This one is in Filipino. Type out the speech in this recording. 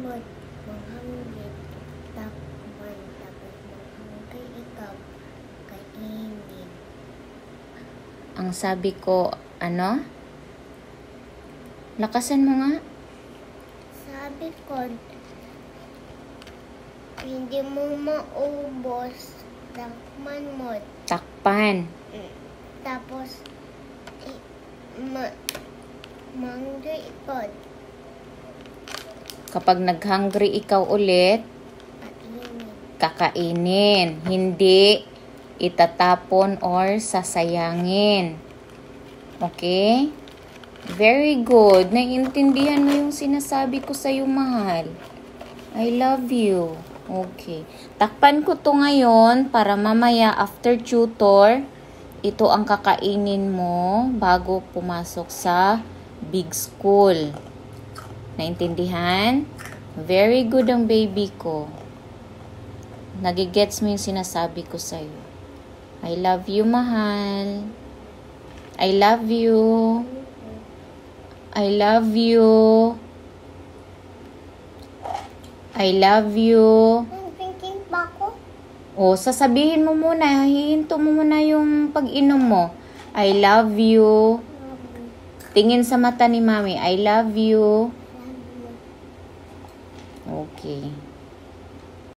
ikot, manghangit, takpan, tapos manghangkay ikaw, kainin. Ang sabi ko, ano? Lakasan mo nga. Sabi ko, hindi mo maubos, takman mo. Takpan. Tapos, manghangkay ikot, Kapag nag-hungry ikaw ulit, kainin. kakainin. Hindi itatapon or sasayangin. Okay? Very good. Naiintindihan mo yung sinasabi ko sa'yo, mahal. I love you. Okay. Takpan ko to ngayon para mamaya after tutor, ito ang kakainin mo bago pumasok sa big school. Naintindihan? Very good ang baby ko. Nagigets mo yung sinasabi ko sa'yo. I love you, mahal. I love you. I love you. I love you. Thinking pa ako? O, sasabihin mo muna. Hihinto mo muna yung pag-inom mo. I love you. Tingin sa mata ni mami. I love you. Okay.